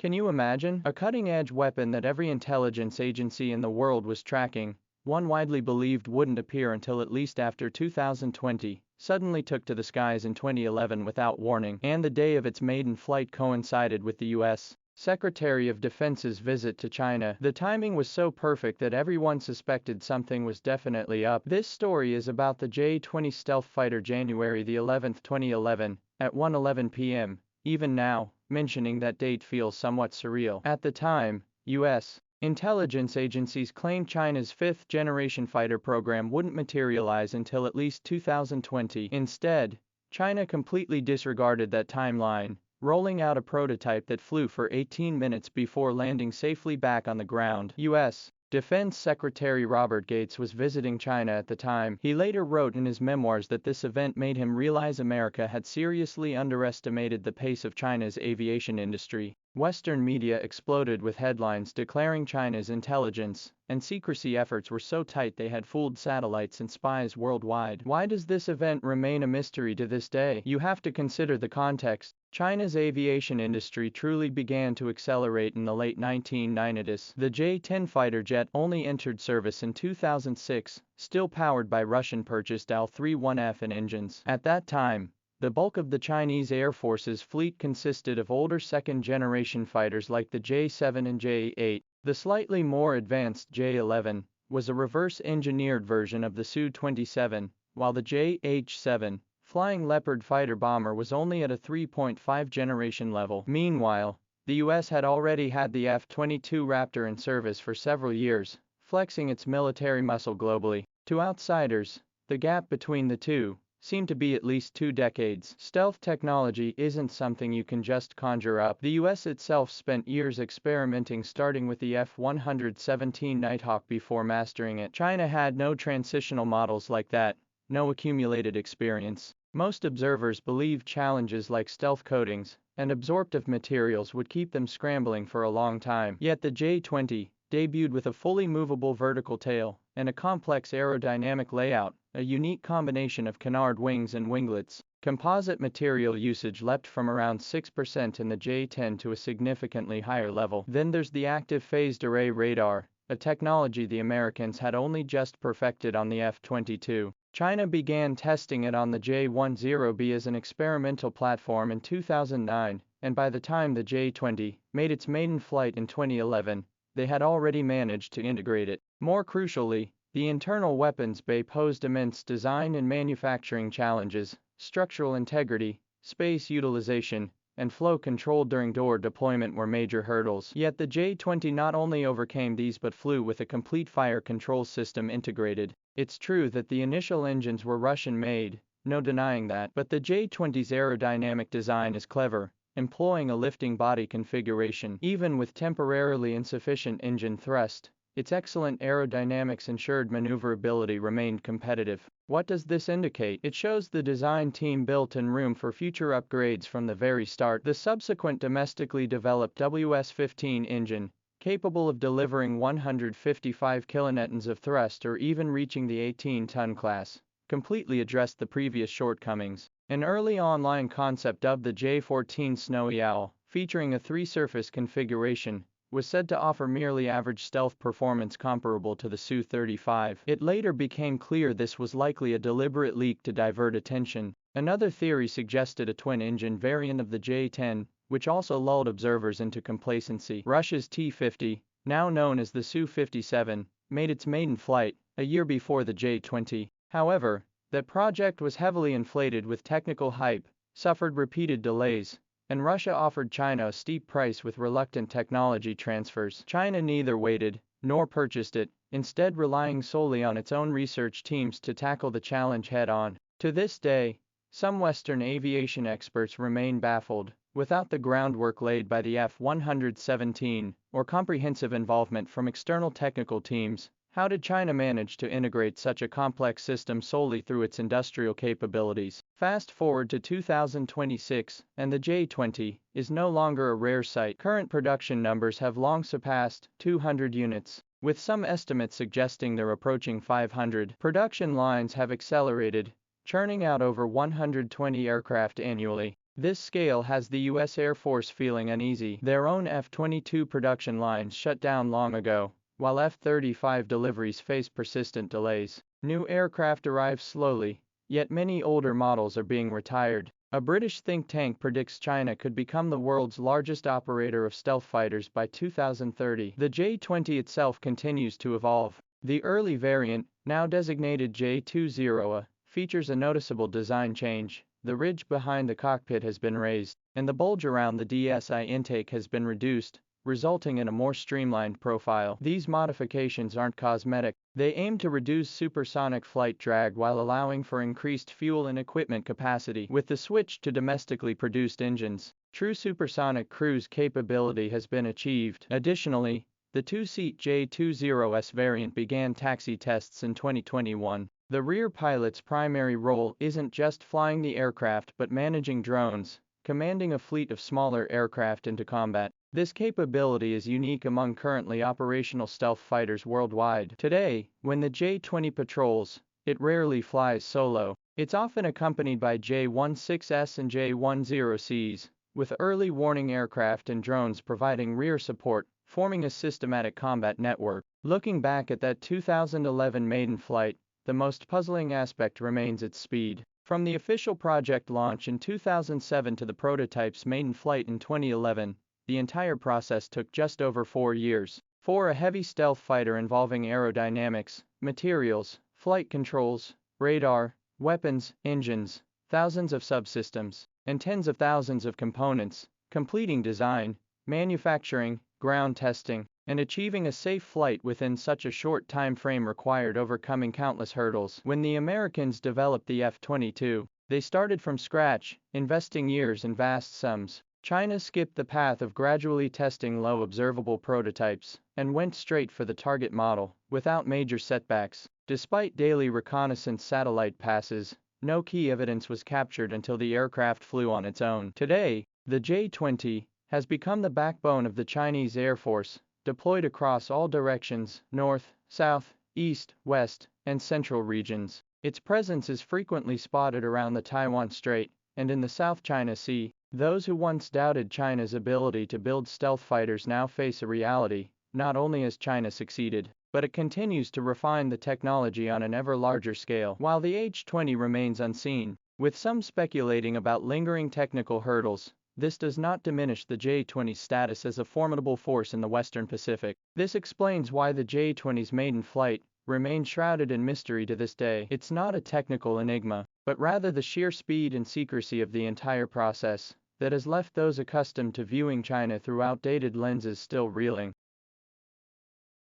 Can you imagine? A cutting-edge weapon that every intelligence agency in the world was tracking, one widely believed wouldn't appear until at least after 2020, suddenly took to the skies in 2011 without warning, and the day of its maiden flight coincided with the U.S. Secretary of Defense's visit to China. The timing was so perfect that everyone suspected something was definitely up. This story is about the J-20 stealth fighter January the 11th, 2011, at 1:11 p.m. Even now, mentioning that date feels somewhat surreal. At the time, U.S. intelligence agencies claimed China's fifth-generation fighter program wouldn't materialize until at least 2020. Instead, China completely disregarded that timeline, rolling out a prototype that flew for 18 minutes before landing safely back on the ground. U.S. Defense Secretary Robert Gates was visiting China at the time. He later wrote in his memoirs that this event made him realize America had seriously underestimated the pace of China's aviation industry. Western media exploded with headlines declaring China's intelligence and secrecy efforts were so tight they had fooled satellites and spies worldwide. Why does this event remain a mystery to this day? You have to consider the context. China's aviation industry truly began to accelerate in the late 1990s. The J-10 fighter jet only entered service in 2006, still powered by Russian-purchased Al-31F and engines. At that time, the bulk of the Chinese Air Force's fleet consisted of older second-generation fighters like the J-7 and J-8. The slightly more advanced J-11 was a reverse-engineered version of the Su-27, while the J-H-7 Flying Leopard fighter bomber was only at a 3.5 generation level. Meanwhile, the US had already had the F-22 Raptor in service for several years, flexing its military muscle globally. To outsiders, the gap between the two seemed to be at least 2 decades. Stealth technology isn't something you can just conjure up. The US itself spent years experimenting, starting with the F-117 Nighthawk before mastering it. China had no transitional models like that, no accumulated experience. Most observers believed challenges like stealth coatings and absorptive materials would keep them scrambling for a long time. Yet the J-20 debuted with a fully movable vertical tail and a complex aerodynamic layout, a unique combination of canard wings and winglets. Composite material usage leapt from around 6% in the J-10 to a significantly higher level. Then there's the active phased array radar, a technology the Americans had only just perfected on the F-22. China began testing it on the J-10B as an experimental platform in 2009, and by the time the J-20 made its maiden flight in 2011, they had already managed to integrate it. More crucially, the internal weapons bay posed immense design and manufacturing challenges. Structural integrity, space utilization, and flow control during door deployment were major hurdles. Yet the J-20 not only overcame these but flew with a complete fire control system integrated. It's true that the initial engines were Russian-made, no denying that, but the J-20's aerodynamic design is clever, employing a lifting body configuration. Even with temporarily insufficient engine thrust, its excellent aerodynamics ensured maneuverability remained competitive. What does this indicate? It shows the design team built in room for future upgrades from the very start. The subsequent domestically developed WS-15 engine, capable of delivering 155 kilonewtons of thrust or even reaching the 18-ton class, completely addressed the previous shortcomings. An early online concept dubbed the J-14 Snowy Owl, featuring a 3-surface configuration, was said to offer merely average stealth performance comparable to the Su-35. It later became clear this was likely a deliberate leak to divert attention. Another theory suggested a twin-engine variant of the J-10, which also lulled observers into complacency. Russia's T-50, now known as the Su-57, made its maiden flight a year before the J-20. However, that project was heavily inflated with technical hype, suffered repeated delays, and Russia offered China a steep price with reluctant technology transfers. China neither waited nor purchased it, instead relying solely on its own research teams to tackle the challenge head-on. To this day, some Western aviation experts remain baffled. Without the groundwork laid by the F-117, or comprehensive involvement from external technical teams, how did China manage to integrate such a complex system solely through its industrial capabilities? Fast forward to 2026, and the J-20 is no longer a rare sight. Current production numbers have long surpassed 200 units, with some estimates suggesting they're approaching 500. Production lines have accelerated, churning out over 120 aircraft annually. This scale has the U.S. Air Force feeling uneasy. Their own F-22 production lines shut down long ago, while F-35 deliveries face persistent delays. New aircraft arrive slowly, yet many older models are being retired. A British think tank predicts China could become the world's largest operator of stealth fighters by 2030. The J-20 itself continues to evolve. The early variant, now designated J-20, features a noticeable design change. The ridge behind the cockpit has been raised, and the bulge around the DSI intake has been reduced, resulting in a more streamlined profile. These modifications aren't cosmetic. They aim to reduce supersonic flight drag while allowing for increased fuel and equipment capacity. With the switch to domestically produced engines, true supersonic cruise capability has been achieved. Additionally, the two-seat J-20S variant began taxi tests in 2021. The rear pilot's primary role isn't just flying the aircraft but managing drones, commanding a fleet of smaller aircraft into combat. This capability is unique among currently operational stealth fighters worldwide. Today, when the J-20 patrols, it rarely flies solo. It's often accompanied by J-16S and J-10Cs, with early warning aircraft and drones providing rear support, forming a systematic combat network. Looking back at that 2011 maiden flight, the most puzzling aspect remains its speed. From the official project launch in 2007 to the prototype's maiden flight in 2011, the entire process took just over 4 years. For a heavy stealth fighter involving aerodynamics, materials, flight controls, radar, weapons, engines, thousands of subsystems, and tens of thousands of components, completing design, manufacturing, ground testing, and achieving a safe flight within such a short time frame required overcoming countless hurdles. When the Americans developed the F-22, they started from scratch, investing years and vast sums. China skipped the path of gradually testing low observable prototypes and went straight for the target model, without major setbacks. Despite daily reconnaissance satellite passes, no key evidence was captured until the aircraft flew on its own. Today, the J-20 has become the backbone of the Chinese Air Force, deployed across all directions, north, south, east, west, and central regions. Its presence is frequently spotted around the Taiwan Strait and in the South China Sea. Those who once doubted China's ability to build stealth fighters now face a reality. Not only has China succeeded, but it continues to refine the technology on an ever larger scale. While the H-20 remains unseen, with some speculating about lingering technical hurdles, this does not diminish the J-20's status as a formidable force in the Western Pacific. This explains why the J-20's maiden flight remains shrouded in mystery to this day. It's not a technical enigma, but rather the sheer speed and secrecy of the entire process that has left those accustomed to viewing China through outdated lenses still reeling.